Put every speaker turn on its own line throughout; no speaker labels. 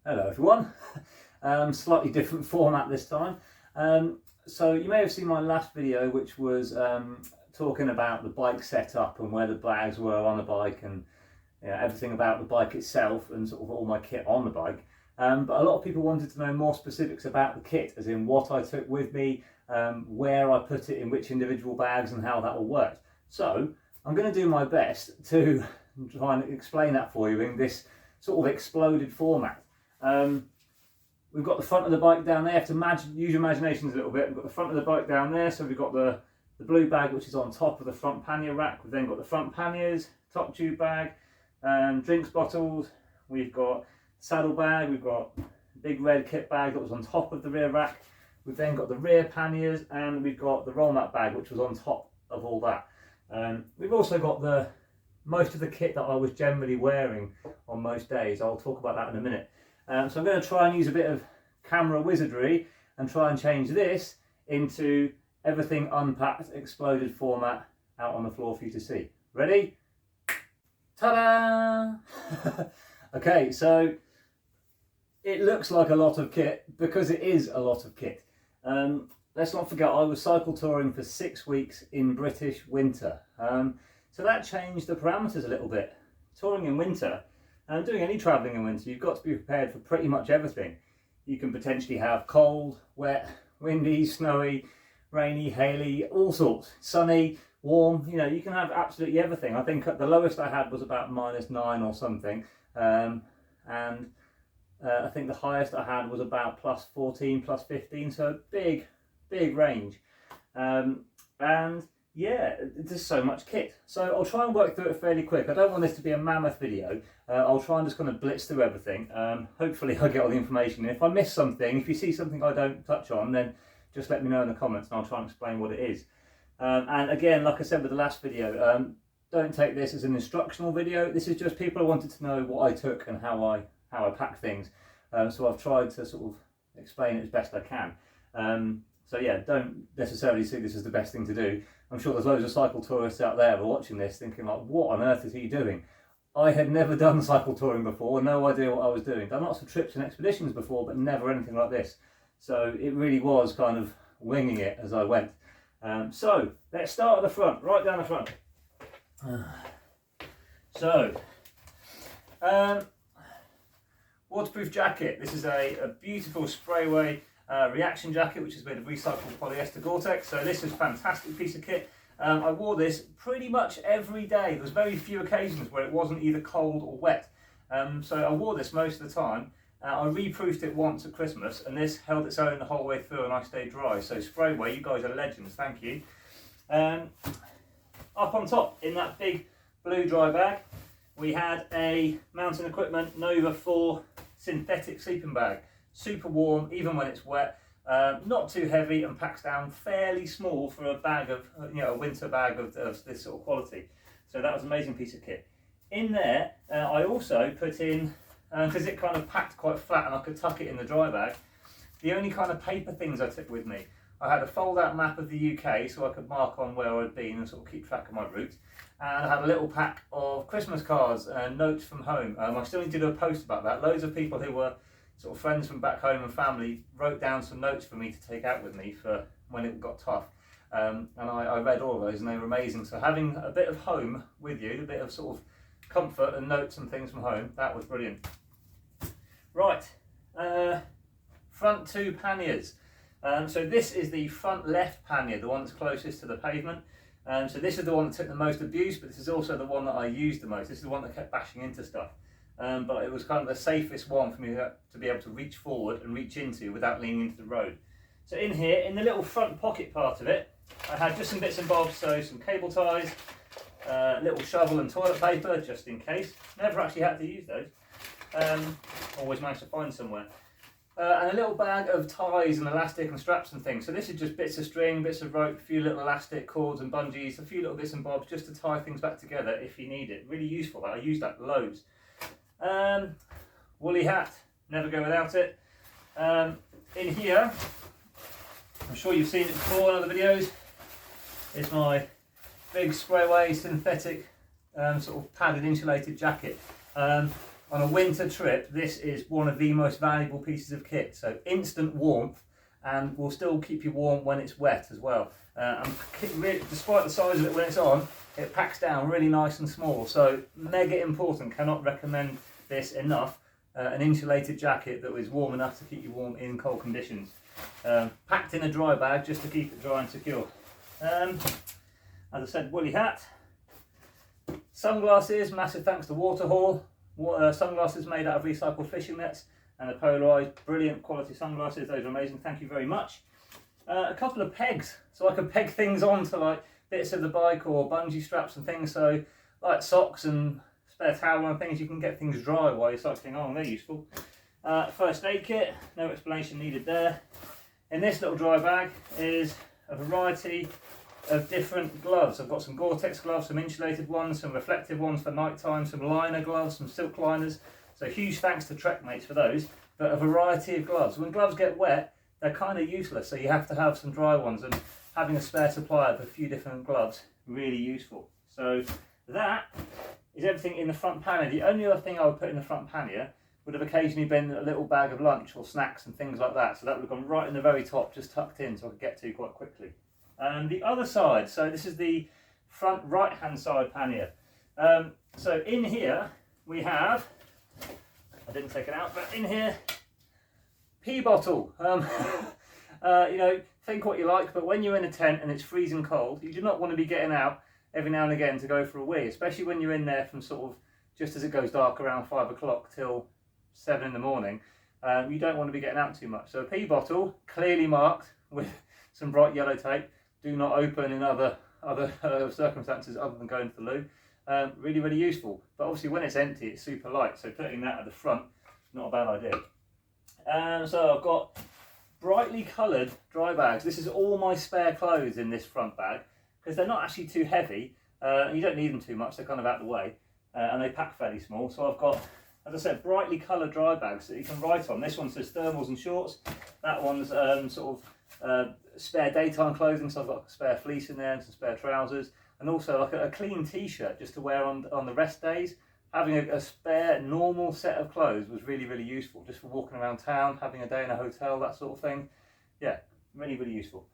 Hello everyone. Slightly different format this time. So you may have seen my last video, which was talking about the bike setup and where the bags were on the bike and everything about the bike itself and sort of all my kit on the bike. But a lot of people wanted to know more specifics about the kit, as in what I took with me, where I put it in which individual bags and how that all worked. So I'm going to do my best to try and explain that for you in this sort of exploded format. We've got the front of the bike down there. You have to use your imaginations a little bit. We've got the front of the bike down there, so we've got the blue bag, which is on top of the front pannier rack. We've then got the front panniers, top tube bag, drinks bottles. We've got saddle bag. We've got big red kit bag that was on top of the rear rack. We've then got the rear panniers, and we've got the roll mat bag, which was on top of all that. We've also got most of the kit that I was generally wearing on most days. I'll talk about that in a minute. So I'm going to try and use a bit of camera wizardry and try and change this into everything unpacked, exploded format out on the floor for you to see. Ready? Ta-da! Okay, so it looks like a lot of kit because it is a lot of kit. Let's not forget I was cycle touring for 6 weeks in British winter. So that changed the parameters a little bit. Touring in winter and doing any travelling in winter, you've got to be prepared for pretty much everything. You can potentially have cold, wet, windy, snowy, rainy, haily, all sorts, sunny, warm, you can have absolutely everything. I think the lowest I had was about -9 or something, and I think the highest I had was about +14, +15, so big range. And yeah, there's so much kit. So I'll try and work through it fairly quick. I don't want this to be a mammoth video. I'll try and just kind of blitz through everything. Hopefully I get all the information. And if I miss something, if you see something I don't touch on, then just let me know in the comments and I'll try and explain what it is. And again, like I said with the last video, don't take this as an instructional video. This is just people who wanted to know what I took and how I pack things. So I've tried to sort of explain it as best I can. So yeah, don't necessarily see this as the best thing to do. I'm sure there's loads of cycle tourists out there who are watching this thinking like, what on earth is he doing? I had never done cycle touring before, no idea what I was doing. Done lots of trips and expeditions before, but never anything like this. So it really was kind of winging it as I went. So let's start at the front, right down the front. Waterproof jacket. This is a beautiful sprayway reaction jacket, which is made of recycled polyester Gore-Tex. So this is a fantastic piece of kit. I wore this pretty much every day. There was very few occasions where it wasn't either cold or wet. So I wore this most of the time. I reproofed it once at Christmas, and this held its own the whole way through, and I stayed dry. So sprayway, you guys are legends. Thank you. Up on top, in that big blue dry bag, we had a Mountain Equipment Nova 4 synthetic sleeping bag. Super warm, even when it's wet. Not too heavy and packs down fairly small for a bag of, a winter bag of this sort of quality. So that was an amazing piece of kit. In there, I also put in, because it kind of packed quite flat and I could tuck it in the dry bag, the only kind of paper things I took with me. I had a fold-out map of the UK so I could mark on where I'd been and sort of keep track of my route. And I had a little pack of Christmas cards and notes from home. I still need to do a post about that. Loads of people who were sort of friends from back home and family wrote down some notes for me to take out with me for when it got tough. And I read all of those and they were amazing. So having a bit of home with you, a bit of sort of comfort and notes and things from home, that was brilliant. Right, front two panniers. So this is the front left pannier, the one that's closest to the pavement. So this is the one that took the most abuse, but this is also the one that I used the most. This is the one that kept bashing into stuff. But it was kind of the safest one for me to be able to reach forward and reach into without leaning into the road. So in here, in the little front pocket part of it, I had just some bits and bobs, so some cable ties, little shovel and toilet paper, just in case. Never actually had to use those. Always managed to find somewhere. And a little bag of ties and elastic and straps and things. So this is just bits of string, bits of rope, a few little elastic cords and bungees, a few little bits and bobs just to tie things back together if you need it. Really useful that. I use that loads. Woolly hat, never go without it. In here, I'm sure you've seen it before in other videos, is my big sprayway synthetic sort of padded insulated jacket. on a winter trip, this is one of the most valuable pieces of kit. So instant warmth, and will still keep you warm when it's wet as well. And despite the size of it when it's on, it packs down really nice and small. So mega important, cannot recommend this enough. An insulated jacket that is warm enough to keep you warm in cold conditions. Packed in a dry bag just to keep it dry and secure. As I said, woolly hat. Sunglasses, massive thanks to Waterhaul. Sunglasses made out of recycled fishing nets, and the polarized, brilliant quality sunglasses. Those are amazing, thank you very much. A couple of pegs, so I can peg things onto like bits of the bike or bungee straps and things, so like socks and spare towel and things, you can get things dry while you're cycling on. They're useful. First aid kit, no explanation needed there. In this little dry bag is a variety of different gloves. I've got some Gore-Tex gloves, some insulated ones, some reflective ones for night time, some liner gloves, some silk liners. So huge thanks to Trekmates for those, but a variety of gloves. When gloves get wet, they're kind of useless, so you have to have some dry ones, and having a spare supply of a few different gloves, really useful. So that is everything in the front pannier. The only other thing I would put in the front pannier would have occasionally been a little bag of lunch or snacks and things like that. So that would have gone right in the very top, just tucked in, so I could get to quite quickly. And the other side, so this is the front right hand side pannier. So in here we have, I didn't take it out, but in here, pee bottle. You know, think what you like, but when you're in a tent and it's freezing cold, you do not want to be getting out every now and again to go for a wee, especially when you're in there from sort of just as it goes dark around 5 o'clock till 7 in the morning. You don't want to be getting out too much. So a pee bottle, clearly marked with some bright yellow tape. Do not open in other circumstances other than going to the loo. Really, really useful. But obviously when it's empty, it's super light. So putting that at the front, not a bad idea. So I've got brightly coloured dry bags. This is all my spare clothes in this front bag, because they're not actually too heavy. You don't need them too much, they're kind of out of the way. And they pack fairly small. So I've got, as I said, brightly coloured dry bags that you can write on. This one says thermals and shorts. That one's sort of spare daytime clothing, so I've got a spare fleece in there and some spare trousers, and also like a clean t-shirt just to wear on the rest days. Having a spare normal set of clothes was really, really useful, just for walking around town, having a day in a hotel, that sort of thing. Yeah, really, really useful.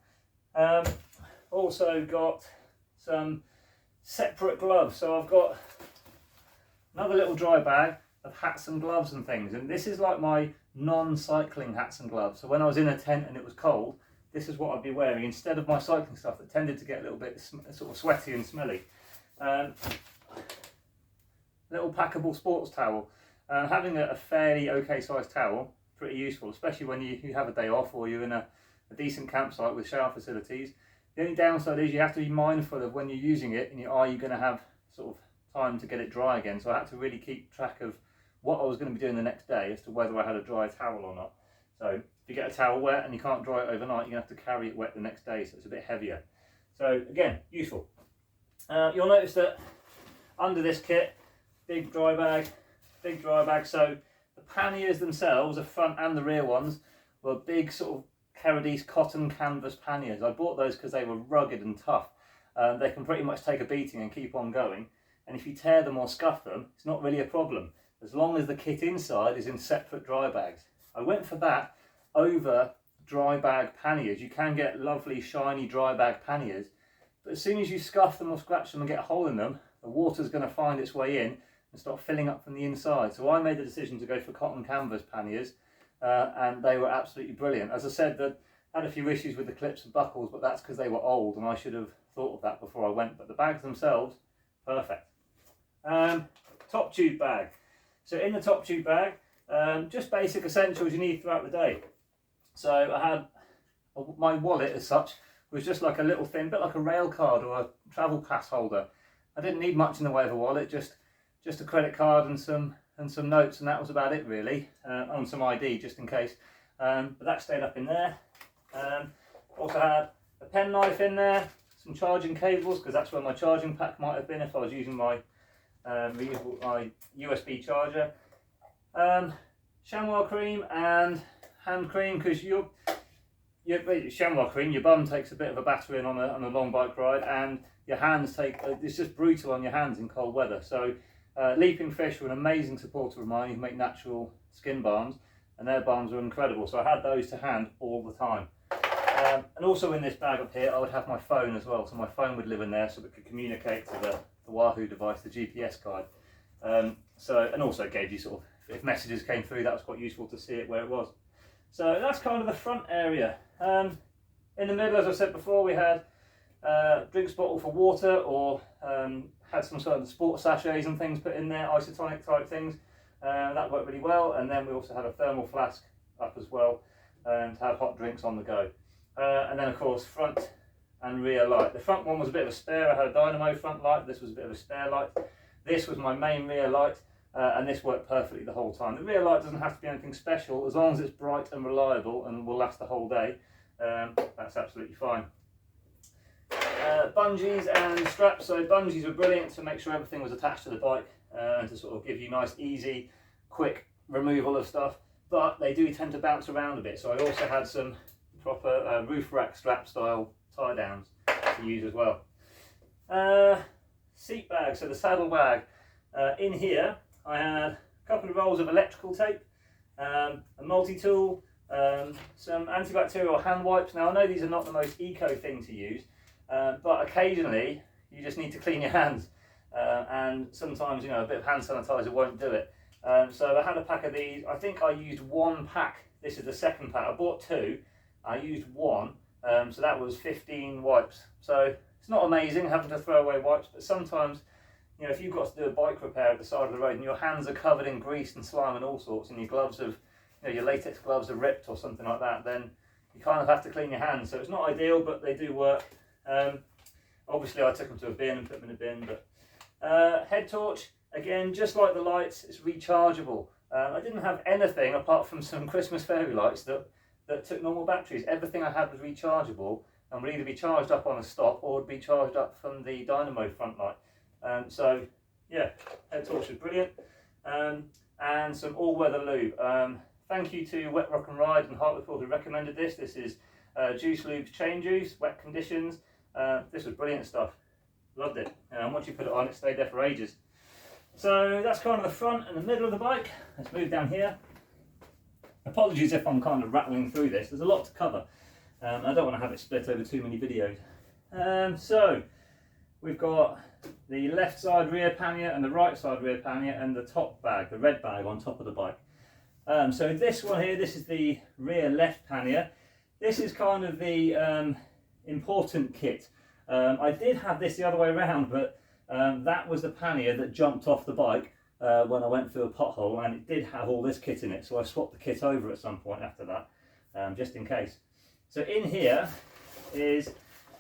Also got some separate gloves, so I've got another little dry bag of hats and gloves and things, and this is like my non-cycling hats and gloves. So when I was in a tent and it was cold, this is what I'd be wearing instead of my cycling stuff that tended to get a little bit sort of sweaty and smelly. Little packable sports towel. Having a fairly okay sized towel, pretty useful, especially when you have a day off or you're in a decent campsite with shower facilities. The only downside is you have to be mindful of when you're using it, and are you going to have sort of time to get it dry again. So I had to really keep track of what I was going to be doing the next day as to whether I had a dry towel or not. So if you get a towel wet and you can't dry it overnight, you're going to have to carry it wet the next day, so it's a bit heavier. So again, useful. You'll notice that under this kit, big dry bag. So the panniers themselves, the front and the rear ones, were big sort of Keradies cotton canvas panniers. I bought those because they were rugged and tough. They can pretty much take a beating and keep on going. And if you tear them or scuff them, it's not really a problem, as long as the kit inside is in separate dry bags. I went for that over dry bag panniers. You can get lovely shiny dry bag panniers, but as soon as you scuff them or scratch them and get a hole in them, the water's going to find its way in and start filling up from the inside. So I made the decision to go for cotton canvas panniers, and they were absolutely brilliant. As I said, that had a few issues with the clips and buckles, but that's because they were old and I should have thought of that before I went. But the bags themselves, perfect. Top tube bag. So in the top tube bag, just basic essentials you need throughout the day. So I had my wallet as such was just like a little thing, bit like a rail card or a travel pass holder. I didn't need much in the way of a wallet, just a credit card and some notes, and that was about it really, on some ID just in case. But that stayed up in there. Also had a pen knife in there, some charging cables, because that's where my charging pack might have been if I was using my my USB charger. Chamois cream and hand cream, because chamois cream, your bum takes a bit of a battering on a long bike ride, and your hands take, it's just brutal on your hands in cold weather. So Leaping Fish were an amazing supporter of mine who make natural skin balms, and their balms were incredible, so I had those to hand all the time. And also in this bag up here I would have my phone as well, so my phone would live in there so it could communicate to the Wahoo device, the GPS guide. And also it gave you sort of, if messages came through, that was quite useful to see it where it was. So that's kind of the front area. In the middle, as I said before, we had drinks bottle for water, or had some sort of sports sachets and things put in there, isotonic type things. That worked really well. And then we also had a thermal flask up as well to have hot drinks on the go. And then of course front and rear light. The front one was a bit of a spare. I had a dynamo front light. This was a bit of a spare light. This was my main rear light, and this worked perfectly the whole time. The rear light doesn't have to be anything special, as long as it's bright and reliable and will last the whole day. That's absolutely fine. Bungees and straps. So bungees were brilliant to make sure everything was attached to the bike and to sort of give you nice, easy, quick removal of stuff. But they do tend to bounce around a bit. So I also had some proper roof rack strap style tie downs to use as well. Seat bag, so the saddle bag. In here I had a couple of rolls of electrical tape, a multi-tool, some antibacterial hand wipes. Now I know these are not the most eco thing to use, but occasionally you just need to clean your hands, and sometimes, you know, a bit of hand sanitizer won't do it. So I had a pack of these. I think I used one pack. This is the second pack. I bought two. I used one, so that was 15 wipes. So it's not amazing having to throw away wipes, but sometimes, you know, if you've got to do a bike repair at the side of the road and your hands are covered in grease and slime and all sorts, and your gloves have, you know, your latex gloves are ripped or something like that, then you kind of have to clean your hands. So it's not ideal, but they do work. Obviously I took them to a bin and put them in a bin. But head torch, again, just like the lights, it's rechargeable. I didn't have anything apart from some Christmas fairy lights that took normal batteries. Everything I had was rechargeable and would either be charged up on a stop or would be charged up from the dynamo front light. So yeah, head torch was brilliant. And some all-weather lube. Thank you to Wet Rock and Ride and Hartlepool who recommended this. This is Juice Lube Chain Juice, wet conditions. This was brilliant stuff. Loved it. And once you put it on, it stayed there for ages. So that's kind of the front and the middle of the bike. Let's move down here. Apologies if I'm kind of rattling through this. There's a lot to cover. I don't want to have it split over too many videos. So we've got the left side rear pannier and the right side rear pannier and the top bag, the red bag on top of the bike. So this one here, this is the rear left pannier. This is kind of the important kit. I did have this the other way around, but that was the pannier that jumped off the bike when I went through a pothole, and it did have all this kit in it, so I swapped the kit over at some point after that, just in case. So in here this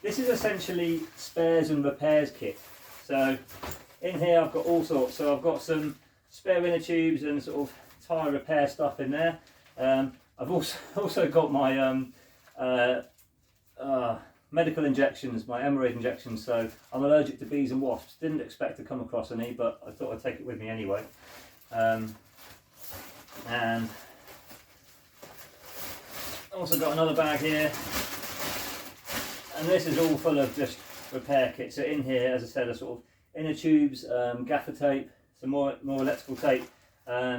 is essentially spares and repairs kit. So in here I've got all sorts. So I've got some spare inner tubes and sort of tyre repair stuff in there. I've also got my medical injections, my emerald injections. So I'm allergic to bees and wasps. Didn't expect to come across any, but I thought I'd take it with me anyway. And also got another bag here, and this is all full of just repair kit. So in here, as I said, are sort of inner tubes, gaffer tape, some more electrical tape,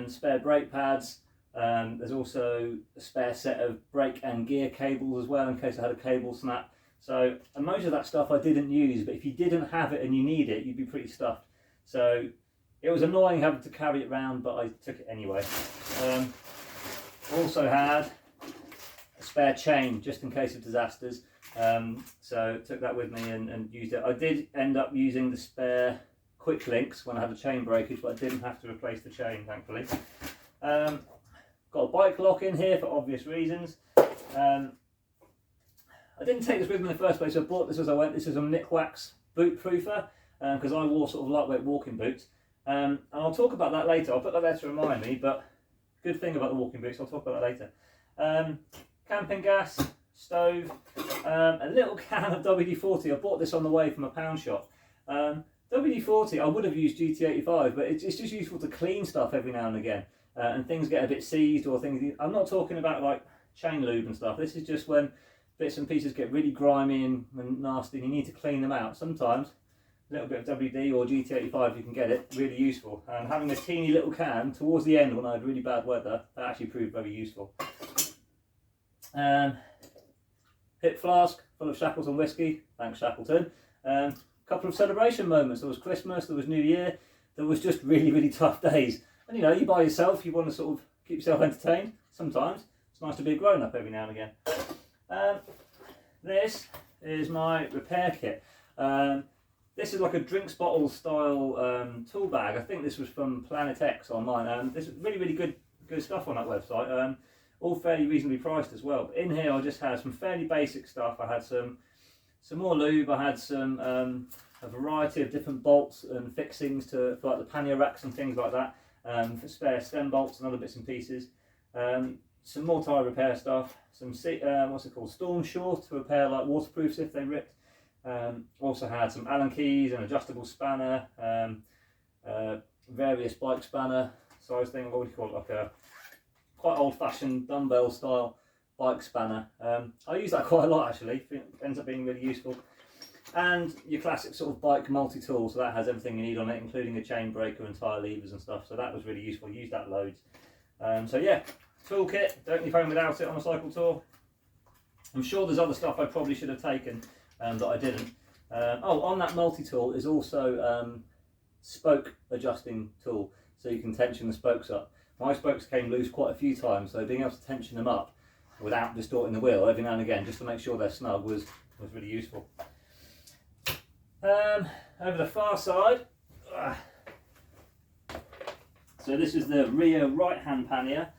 spare brake pads. There's also a spare set of brake and gear cables as well, in case I had a cable snap. So, and most of that stuff I didn't use, but if you didn't have it and you need it, you'd be pretty stuffed. So it was annoying having to carry it around, but I took it anyway. Also had a spare chain just in case of disasters. So took that with me and used it. I did end up using the spare quick links when I had a chain breakage, but I didn't have to replace the chain, thankfully. Got a bike lock in here for obvious reasons. I didn't take this with me in the first place. I bought this as I went. This is a Nick Wax boot proofer because I wore sort of lightweight walking boots. And I'll talk about that later. I'll put that there to remind me, but good thing about the walking boots, I'll talk about that later. Camping gas, stove, a little can of WD-40. I bought this on the way from a pound shop. WD-40, I would have used GT85, but it's just useful to clean stuff every now and again. And things get a bit seized or things. I'm not talking about like chain lube and stuff. This is just when bits and pieces get really grimy and nasty and you need to clean them out. Sometimes a little bit of WD or GT85 if you can get it, really useful. And having a teeny little can towards the end when I had really bad weather, that actually proved very useful. Hip flask full of Shackleton whiskey, thanks Shackleton. Couple of celebration moments. There was Christmas, there was New Year, there was just really, really tough days. And you know, you by yourself, you want to sort of keep yourself entertained sometimes. It's nice to be a grown-up every now and again. This is my repair kit. This is like a drinks bottle style tool bag. I think this was from Planet X online. This is really, really good stuff on that website. All fairly reasonably priced as well. But in here I just had some fairly basic stuff. I had some more lube. I had some a variety of different bolts and fixings for like the pannier racks and things like that. For spare stem bolts and other bits and pieces. Some more tyre repair stuff. Some what's it called? Storm Short to repair like waterproofs if they ripped. Also had some Allen keys, an adjustable spanner, various bike spanner size thing. What would you call it? Like a quite old-fashioned dumbbell style bike spanner. I use that quite a lot actually. It ends up being really useful. And your classic sort of bike multi-tool, so that has everything you need on it, including a chain breaker and tyre levers and stuff. So that was really useful. Use that loads. So yeah, toolkit. Don't leave home without it on a cycle tour. I'm sure there's other stuff I probably should have taken that I didn't. On that multi-tool is also spoke adjusting tool, so you can tension the spokes up. My spokes came loose quite a few times, so being able to tension them up without distorting the wheel every now and again, just to make sure they're snug, was really useful. Over the far side, so this is the rear right-hand pannier.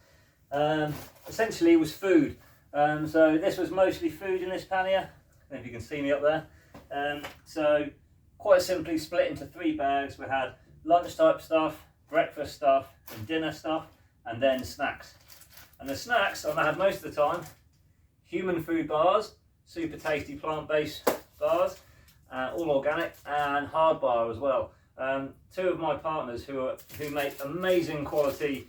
Essentially it was food. So this was mostly food in this pannier. I don't know if you can see me up there. So quite simply split into 3 bags. We had lunch type stuff, breakfast stuff, and dinner stuff, and then snacks. And the snacks I had most of the time, human food bars, super tasty plant-based bars, all organic, and hard bar as well. 2 of my partners who make amazing quality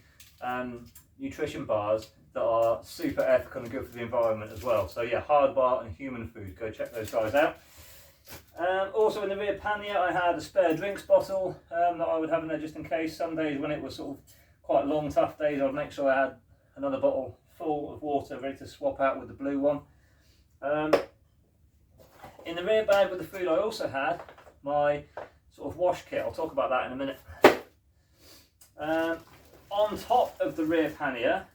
nutrition bars that are super ethical and good for the environment as well. So yeah, hard bar and human food, go check those guys out. Also in the rear pannier I had a spare drinks bottle that I would have in there just in case. Some days when it was sort of quite long tough days, I'd make sure I had another bottle full of water ready to swap out with the blue one. In the rear bag with the food I also had my sort of wash kit. I'll talk about that in a minute. On top of the rear pannier,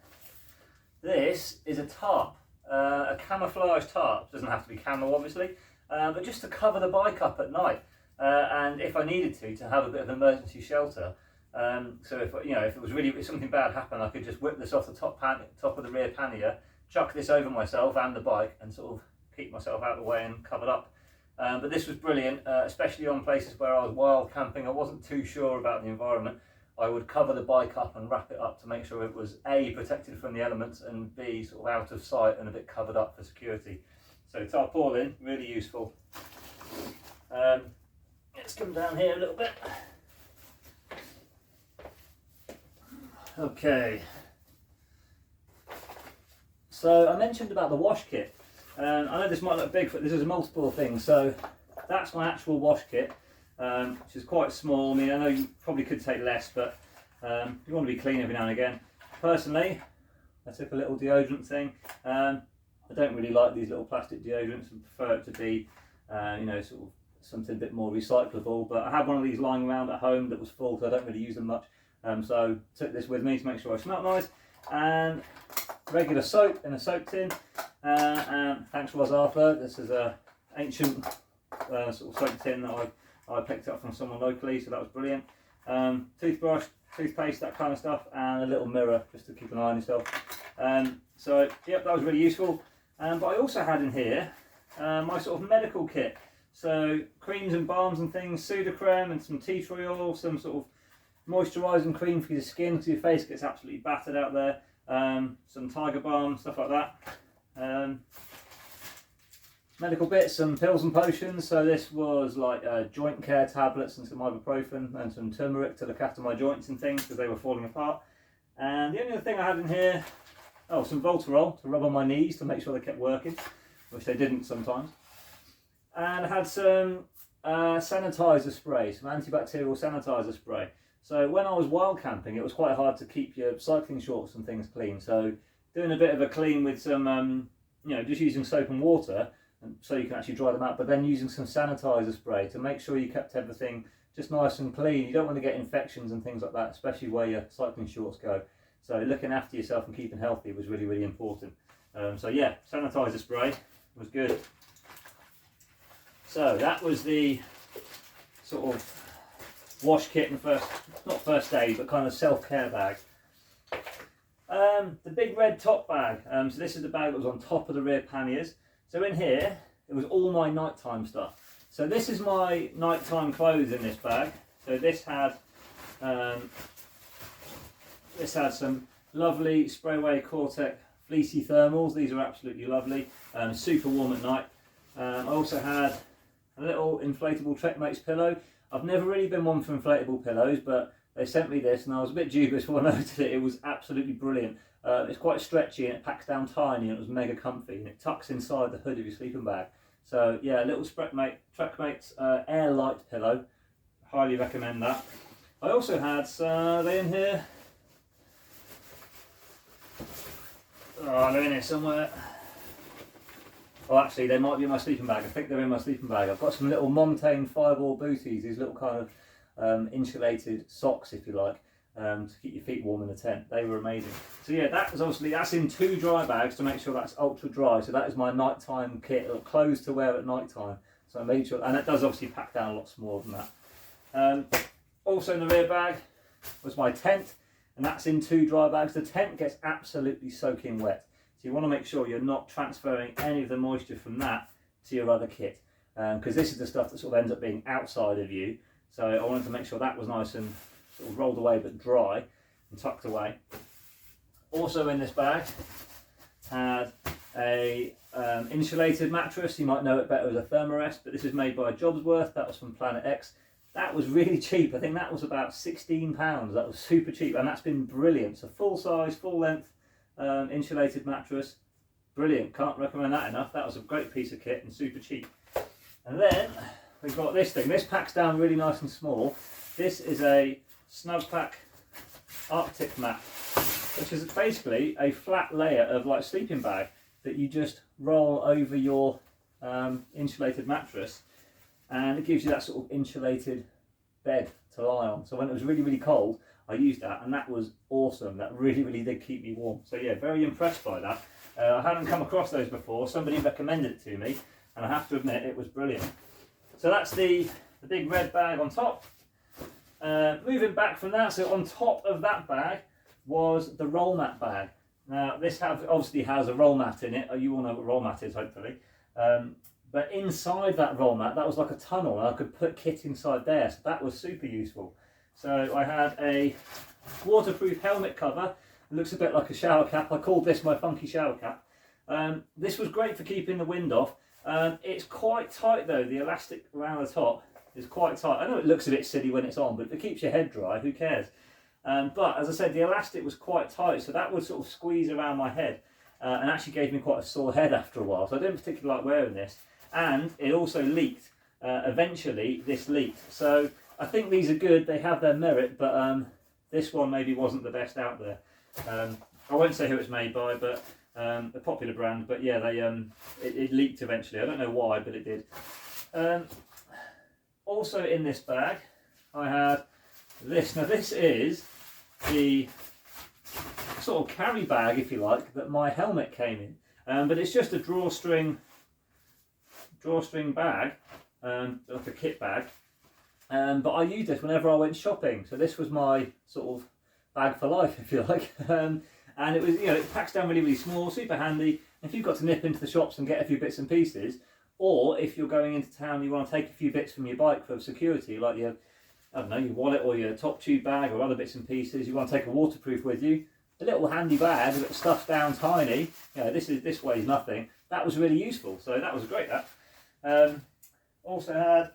this is a tarp, a camouflage tarp. Doesn't have to be camo obviously, but just to cover the bike up at night, and if I needed to have a bit of emergency shelter. So if something bad happened, I could just whip this off the top of the rear pannier, chuck this over myself and the bike, and sort of keep myself out of the way and covered up. But this was brilliant, especially on places where I was wild camping. I wasn't too sure about the environment. I would cover the bike up and wrap it up to make sure it was A, protected from the elements, and B, sort of out of sight and a bit covered up for security. So tarpaulin, really useful. Let's come down here a little bit. Okay. So I mentioned about the wash kit. I know this might look big, but this is multiple things. So that's my actual wash kit, which is quite small. I mean, I know you probably could take less, but you want to be clean every now and again. Personally, I took a little deodorant thing. I don't really like these little plastic deodorants. I prefer it to be, sort of something a bit more recyclable. But I had one of these lying around at home that was full, so I don't really use them much. So took this with me to make sure I smell nice. And regular soap in a soap tin. And thanks Roz Arthur. This is a ancient sort of soap tin that I picked up from someone locally, so that was brilliant. Toothbrush, toothpaste, that kind of stuff, and a little mirror just to keep an eye on yourself. So yep, that was really useful. But I also had in here my sort of medical kit. So creams and balms and things, Sudocrem and some tea tree oil, some sort of moisturising cream for your skin because your face gets absolutely battered out there. Some tiger balm, stuff like that. Medical bits, some pills and potions. So this was like joint care tablets and some ibuprofen and some turmeric to look after my joints and things because they were falling apart. And the only other thing I had in here, some Voltarol to rub on my knees to make sure they kept working, which they didn't sometimes. And I had some sanitizer spray, some antibacterial sanitizer spray. So when I was wild camping, it was quite hard to keep your cycling shorts and things clean. So doing a bit of a clean with some, just using soap and water, so you can actually dry them out, but then using some sanitizer spray to make sure you kept everything just nice and clean. You don't want to get infections and things like that, especially where your cycling shorts go. So looking after yourself and keeping healthy was really, really important. So yeah, sanitizer spray was good. So that was the sort of wash kit and not first aid, but kind of self-care bag. The big red top bag. So this is the bag that was on top of the rear panniers. So in here, it was all my nighttime stuff. So this is my nighttime clothes in this bag. So this had some lovely Sprayway Cortex fleecy thermals. These are absolutely lovely. Super warm at night. I also had a little inflatable Trekmates pillow. I've never really been one for inflatable pillows, but they sent me this and I was a bit dubious when I noticed it. It was absolutely brilliant. It's quite stretchy and it packs down tiny and it was mega comfy and it tucks inside the hood of your sleeping bag. So yeah, a little Trekmates Air Light pillow. Highly recommend that. I also had, are they in here? Oh, they're in here somewhere. Oh, actually, they might be in my sleeping bag. I think they're in my sleeping bag. I've got some little Montane fireball booties, these little kind of insulated socks, if you like, to keep your feet warm in the tent. They were amazing. So yeah, that's in 2 dry bags to make sure that's ultra dry. So that is my nighttime kit, clothes to wear at nighttime. So I made sure, and it does obviously pack down a lot smaller than that. Also in the rear bag was my tent, and that's in 2 dry bags. The tent gets absolutely soaking wet. So you want to make sure you're not transferring any of the moisture from that to your other kit, because this is the stuff that sort of ends up being outside of you. So I wanted to make sure that was nice and sort of rolled away but dry and tucked away. Also in this bag had a insulated mattress. You might know it better as a Thermarest, but this is made by Jobsworth. That was from Planet X. That was really cheap. I think that was about £16. That was super cheap, and that's been brilliant. So full size, full length insulated mattress, brilliant. Can't recommend that enough. That was a great piece of kit and super cheap. And then we've got this thing. This packs down really nice and small. This is a Snugpack Arctic mat, which is basically a flat layer of like sleeping bag that you just roll over your insulated mattress, and it gives you that sort of insulated bed to lie on. So when it was really, really cold, I used that, and that was awesome. That really, really did keep me warm. So yeah, very impressed by that. I hadn't come across those before. Somebody recommended it to me, and I have to admit it was brilliant. So that's the big red bag on top. Moving back from that, so on top of that bag was the roll mat bag. Now this obviously has a roll mat in it. You all know what roll mat is, hopefully. But inside that roll mat, that was like a tunnel, and I could put kit inside there. So that was super useful. So I had a waterproof helmet cover. It looks a bit like a shower cap. I called this my funky shower cap. This was great for keeping the wind off. It's quite tight though. The elastic around the top is quite tight. I know it looks a bit silly when it's on, but if it keeps your head dry, who cares? But as I said, the elastic was quite tight, so that would sort of squeeze around my head and actually gave me quite a sore head after a while. So I didn't particularly like wearing this. And it also leaked. Eventually, this leaked. So I think these are good. They have their merit, but this one maybe wasn't the best out there. I won't say who it's made by, but a popular brand. But yeah, it leaked eventually. I don't know why, but it did. Also in this bag, I had this. Now this is the sort of carry bag, if you like, that my helmet came in. But it's just a drawstring bag, like a kit bag. But I used this whenever I went shopping. So this was my sort of bag for life, if you like. And it was, it packs down really, really small, super handy. If you've got to nip into the shops and get a few bits and pieces, or if you're going into town, you want to take a few bits from your bike for security, like your wallet or your top tube bag or other bits and pieces. You want to take a waterproof with you. A little handy bag that stuffs down tiny. This weighs nothing. That was really useful. So that was great. That. Also had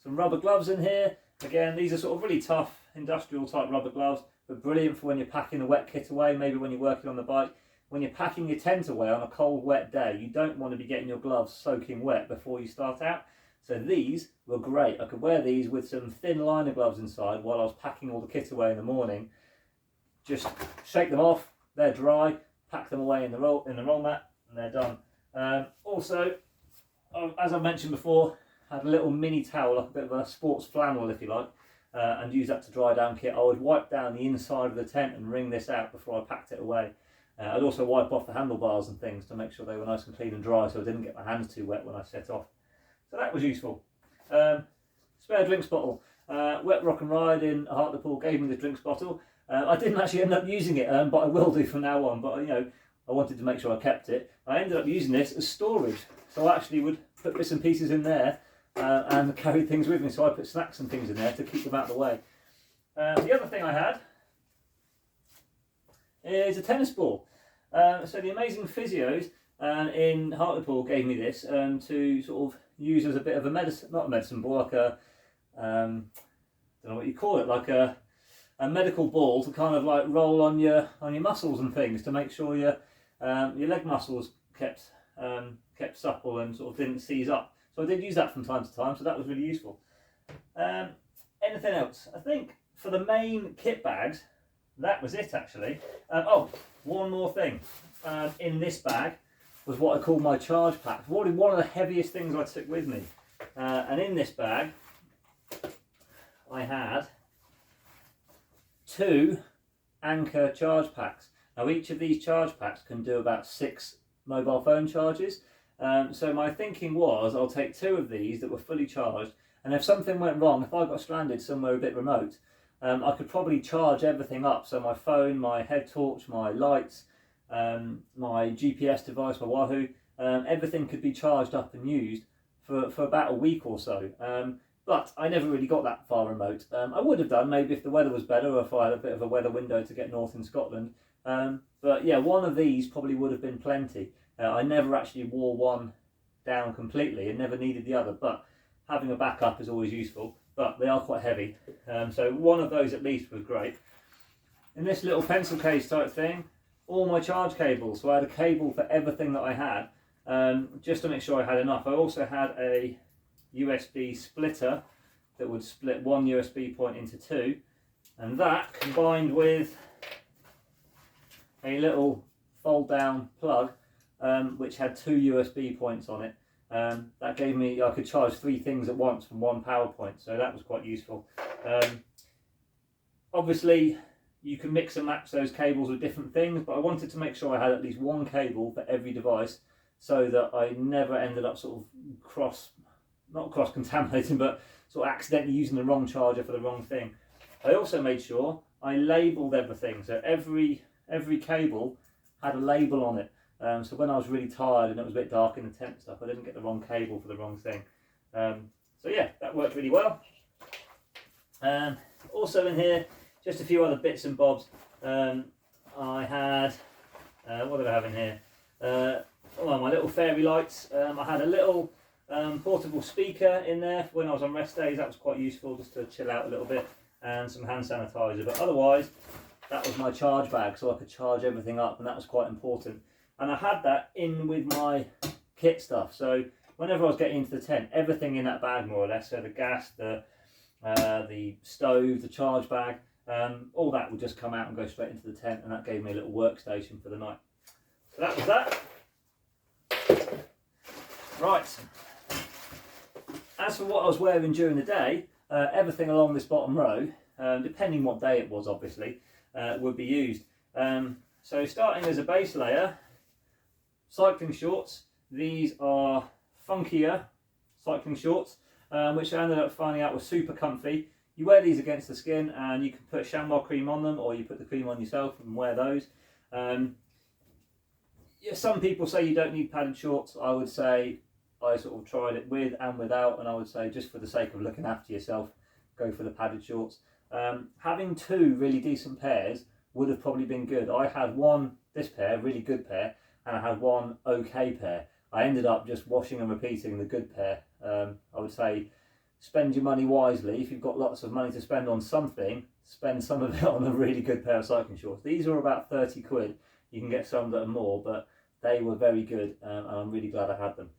some rubber gloves in here. Again, these are sort of really tough industrial type rubber gloves, but brilliant for when you're packing the wet kit away, maybe when you're working on the bike. When you're packing your tent away on a cold, wet day, you don't want to be getting your gloves soaking wet before you start out. So these were great. I could wear these with some thin liner gloves inside while I was packing all the kit away in the morning. Just shake them off, they're dry, pack them away in the roll mat, and they're done. Also, as I mentioned before, I had a little mini towel, like a bit of a sports flannel if you like, and use that to dry down kit. I would wipe down the inside of the tent and wring this out before I packed it away. I'd also wipe off the handlebars and things to make sure they were nice and clean and dry so I didn't get my hands too wet when I set off. So that was useful. Spare drinks bottle. Wet Rock and Ride in Hartlepool gave me the drinks bottle. I didn't actually end up using it, but I will do from now on. But I wanted to make sure I kept it. I ended up using this as storage. So I actually would put bits and pieces in there and carry things with me. So I put snacks and things in there to keep them out of the way. The other thing I had is a tennis ball. So the amazing physios in Hartlepool gave me this to sort of use as a bit of a medicine, not a medicine ball, like a, don't know what you call it, like a medical ball to kind of like roll on your muscles and things to make sure your leg muscles kept supple and sort of didn't seize up. So I did use that from time to time, so that was really useful. Anything else? I think for the main kit bags, that was it actually. Oh, one more thing. In this bag was what I call my charge pack. Probably one of the heaviest things I took with me. And in this bag, I had 2 Anchor charge packs. Now each of these charge packs can do about 6 mobile phone charges. So my thinking was I'll take 2 of these that were fully charged, and if something went wrong, if I got stranded somewhere a bit remote, I could probably charge everything up. So my phone, my head torch, my lights, my GPS device, my Wahoo, everything could be charged up and used for about a week or so. But I never really got that far remote. I would have done maybe if the weather was better or if I had a bit of a weather window to get north in Scotland. But yeah, one of these probably would have been plenty. I never actually wore one down completely and never needed the other, but having a backup is always useful, but they are quite heavy. So one of those at least was great. In this little pencil case type thing, all my charge cables. So I had a cable for everything that I had, just to make sure I had enough. I also had a USB splitter that would split one USB point into 2, and that combined with a little fold down plug which had 2 USB points on it. That gave me, I could charge 3 things at once from one power point, so that was quite useful. Obviously you can mix and match those cables with different things, but I wanted to make sure I had at least one cable for every device so that I never ended up sort of not cross-contaminating, but sort of accidentally using the wrong charger for the wrong thing. I also made sure I labelled everything, so every cable had a label on it. So when I was really tired and it was a bit dark in the tent and stuff, I didn't get the wrong cable for the wrong thing. So yeah, that worked really well. Also in here, just a few other bits and bobs. I had, what did I have in here? My little fairy lights. I had a little portable speaker in there when I was on rest days. That was quite useful just to chill out a little bit, and some hand sanitizer. But otherwise, that was my charge bag, so I could charge everything up, and that was quite important. And I had that in with my kit stuff. So whenever I was getting into the tent, everything in that bag more or less, so the gas, the stove, the charge bag, all that would just come out and go straight into the tent, and that gave me a little workstation for the night. So that was that. Right. As for what I was wearing during the day, everything along this bottom row, depending what day it was obviously, would be used. So starting as a base layer, cycling shorts. These are funkier cycling shorts, which I ended up finding out were super comfy. You wear these against the skin and you can put chamois cream on them, or you put the cream on yourself and wear those. Yeah, some people say you don't need padded shorts. I would say I sort of tried it with and without, and I would say just for the sake of looking after yourself, go for the padded shorts. Having 2 really decent pairs would have probably been good. I had one, this pair, really good pair, and I had one okay pair. I ended up just washing and repeating the good pair. I would say spend your money wisely. If you've got lots of money to spend on something, spend some of it on a really good pair of cycling shorts. These are about 30 quid. You can get some that are more, but they were very good, and I'm really glad I had them.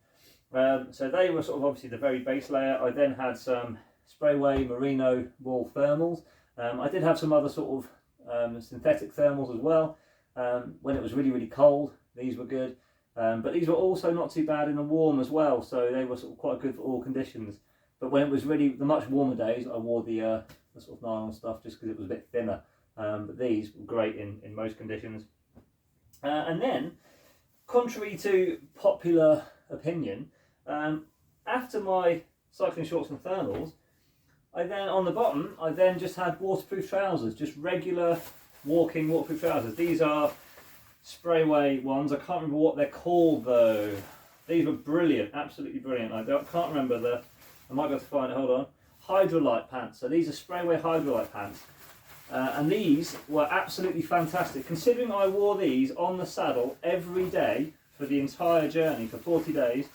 So they were sort of obviously the very base layer. I then had some Sprayway Merino wool thermals. I did have some other sort of synthetic thermals as well. When it was really, really cold, these were good. But these were also not too bad in the warm as well, so they were sort of quite good for all conditions. But when it was really the much warmer days, I wore the sort of nylon stuff just because it was a bit thinner. But these were great in most conditions. And then, contrary to popular opinion, after my cycling shorts and thermals, I then on the bottom I then just had waterproof trousers, just regular walking waterproof trousers. These are Sprayway ones. I can't remember what they're called though. These were brilliant, absolutely brilliant. I can't remember I might be able to find it. Hold on. Hydrolite pants. So these are Sprayway Hydrolite pants, and these were absolutely fantastic. Considering I wore these on the saddle every day for the entire journey for 40 days,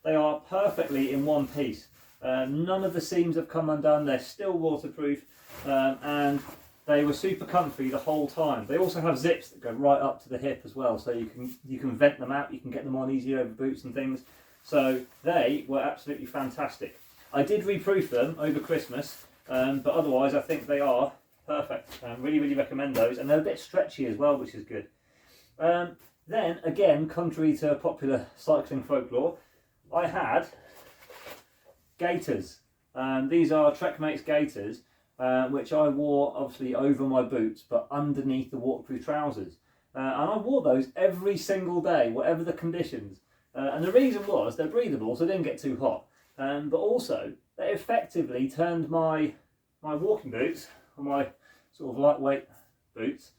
they are perfectly in one piece. None of the seams have come undone. They're still waterproof, and they were super comfy the whole time. They also have zips that go right up to the hip as well, so you can vent them out. You can get them on easier over boots and things. So they were absolutely fantastic. I did reproof them over Christmas, but otherwise I think they are perfect. Really, really recommend those, and they're a bit stretchy as well, which is good. Then again, contrary to popular cycling folklore, I had gaiters. These are Trekmate's gaiters, which I wore obviously over my boots but underneath the waterproof trousers, and I wore those every single day whatever the conditions, and the reason was they're breathable, so they didn't get too hot, but also they effectively turned my walking boots, or my sort of lightweight boots,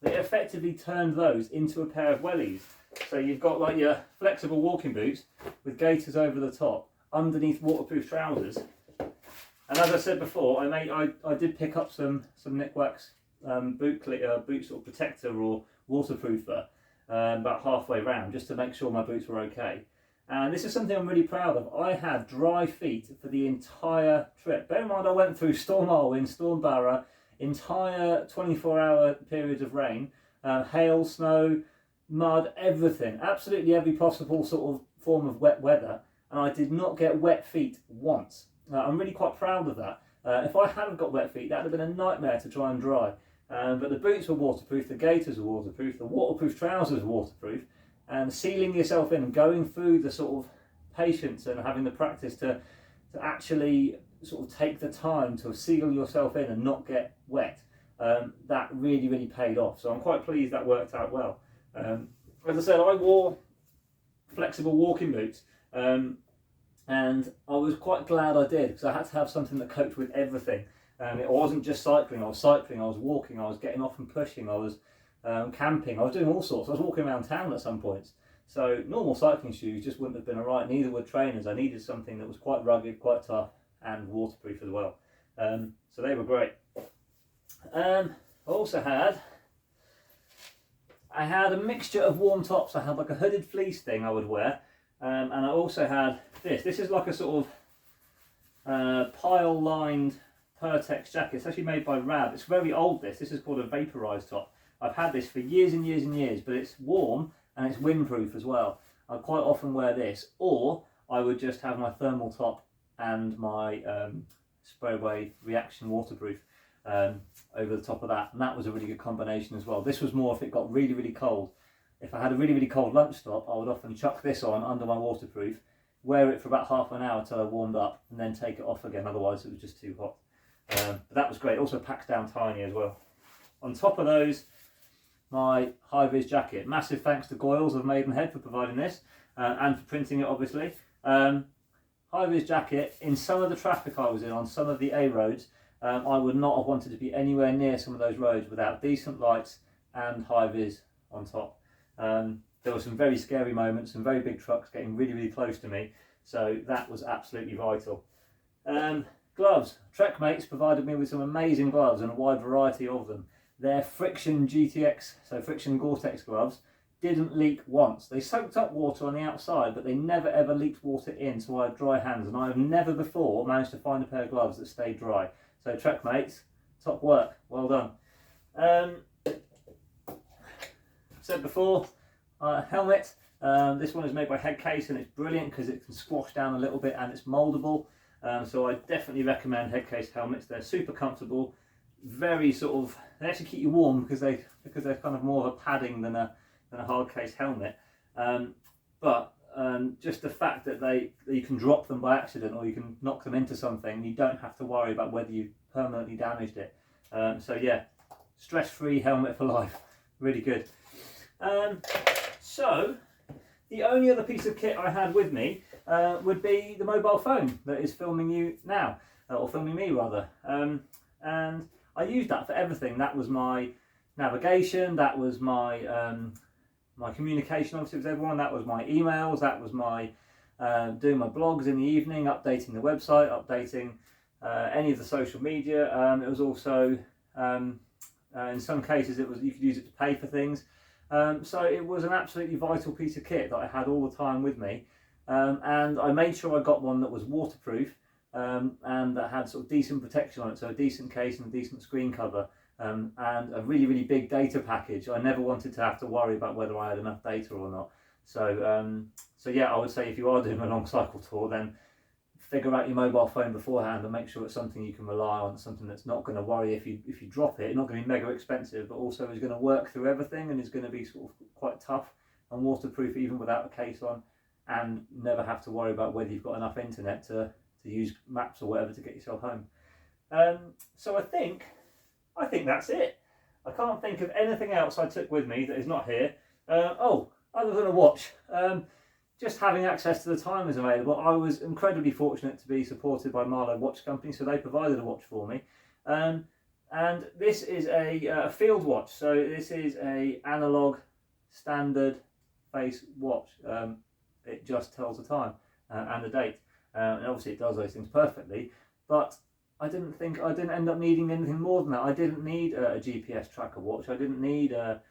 they effectively turned those into a pair of wellies. So you've got like your flexible walking boots with gaiters over the top underneath waterproof trousers. And as I said before, I did pick up some Nick Wax boot sort of protector or waterproofer about halfway round, just to make sure my boots were okay. And this is something I'm really proud of. I had dry feet for the entire trip. Bear in mind I went through Storm Arwen, Storm Barra, entire 24-hour periods of rain, hail, snow, mud, everything. Absolutely every possible sort of form of wet weather. And I did not get wet feet once. I'm really quite proud of that. If I hadn't got wet feet, that would have been a nightmare to try and dry. But the boots were waterproof, the gaiters were waterproof, the waterproof trousers were waterproof, and sealing yourself in and going through the sort of patience and having the practice to actually sort of take the time to seal yourself in and not get wet, that really, really paid off. So I'm quite pleased that worked out well. As I said, I wore flexible walking boots, and I was quite glad I did, because I had to have something that coped with everything. It wasn't just cycling. I was walking, I was getting off and pushing, I was camping, I was doing all sorts. I was walking around town at some points. So normal cycling shoes just wouldn't have been alright, neither would trainers. I needed something that was quite rugged, quite tough, and waterproof as well. So they were great. I also had a mixture of warm tops. I had like a hooded fleece thing I would wear, and I also had this. This is like a sort of pile lined Pertex jacket. It's actually made by Rab. It's very old. This is called a vaporized top. I've had this for years and years and years, but it's warm and it's windproof as well. I quite often wear this, or I would just have my thermal top and my Sprayway Reaction waterproof over the top of that, and that was a really good combination as well. This was more if it got really, really cold. If I had a really, really cold lunch stop, I would often chuck this on under my waterproof, wear it for about half an hour till I warmed up, and then take it off again, otherwise it was just too hot. But that was great. Also packs down tiny as well. On top of those, my high-vis jacket. Massive thanks to Goyles of Maidenhead for providing this, and for printing it, obviously. High-vis jacket. In some of the traffic I was in, on some of the A roads, I would not have wanted to be anywhere near some of those roads without decent lights and high-vis on top. There were some very scary moments, some very big trucks getting really, really close to me, so that was absolutely vital. Gloves. Trekmates provided me with some amazing gloves, and a wide variety of them. Their Friction GTX, so Friction Gore-Tex gloves, didn't leak once. They soaked up water on the outside, but they never ever leaked water in, so I had dry hands, and I have never before managed to find a pair of gloves that stayed dry. So Trekmates, top work, well done. Said before, helmet. This one is made by Headcase, and it's brilliant because it can squash down a little bit and it's moldable. So I definitely recommend Headcase helmets. They're super comfortable, very sort of, they actually keep you warm because they're kind of more of a padding than a hard case helmet. But just the fact that you can drop them by accident, or you can knock them into something, you don't have to worry about whether you've permanently damaged it. So yeah, stress-free helmet for life, really good. So the only other piece of kit I had with me would be the mobile phone that is filming you now, or filming me rather. And I used that for everything. That was my navigation, that was my my communication obviously with everyone, that was my emails, that was my doing my blogs in the evening, updating the website, updating any of the social media. It was also in some cases you could use it to pay for things. So it was an absolutely vital piece of kit that I had all the time with me, and I made sure I got one that was waterproof and that had sort of decent protection on it, so a decent case and a decent screen cover, and a really big data package. I never wanted to have to worry about whether I had enough data or not. So so yeah, I would say if you are doing a long cycle tour, then figure out your mobile phone beforehand and make sure it's something you can rely on, something that's not going to worry if you drop it. It's not going to be mega expensive, but also is going to work through everything and is going to be sort of quite tough and waterproof even without a case on, and never have to worry about whether you've got enough internet to use maps or whatever to get yourself home. So I think that's it. I can't think of anything else I took with me that is not here. Oh, other than a watch. Just having access to the timers available. I was incredibly fortunate to be supported by Marlow Watch Company, so they provided a watch for me. And this is a field watch, so this is a analog standard face watch. It just tells the time and the date, and obviously it does those things perfectly, but I didn't end up needing anything more than that. I didn't need a GPS tracker watch. I didn't need a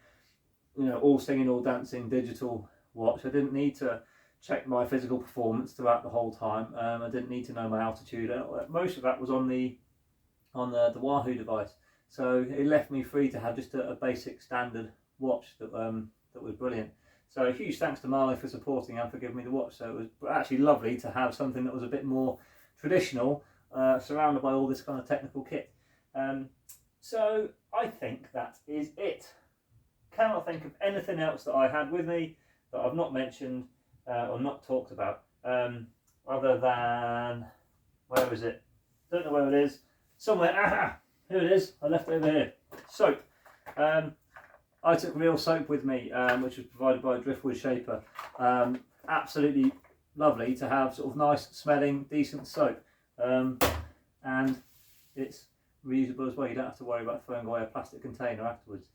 all singing, all dancing digital watch. I didn't need to check my physical performance throughout the whole time. I didn't need to know my altitude. Most of that was on the Wahoo device, so it left me free to have just a basic standard watch that was brilliant. So a huge thanks to Marlow for supporting and for giving me the watch. So it was actually lovely to have something that was a bit more traditional, surrounded by all this kind of technical kit. So I think that is it. Cannot think of anything else that I had with me that I've not mentioned or not talked about, other than, where is it? Don't know where it is. Somewhere. Aha! Here it is. I left it over here. Soap. I took real soap with me, which was provided by Driftwood Shaper. Absolutely lovely to have sort of nice smelling, decent soap, and it's reusable as well. You don't have to worry about throwing away a plastic container afterwards.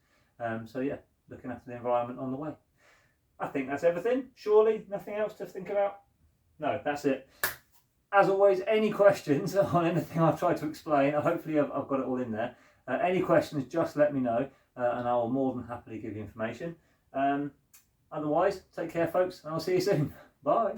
So yeah, looking after the environment on the way. I think that's everything. Surely nothing else to think about? No, that's it. As always, any questions on anything I've tried to explain, hopefully I've got it all in there. Any questions, just let me know, and I will more than happily give you information. Otherwise, take care folks, and I'll see you soon. Bye.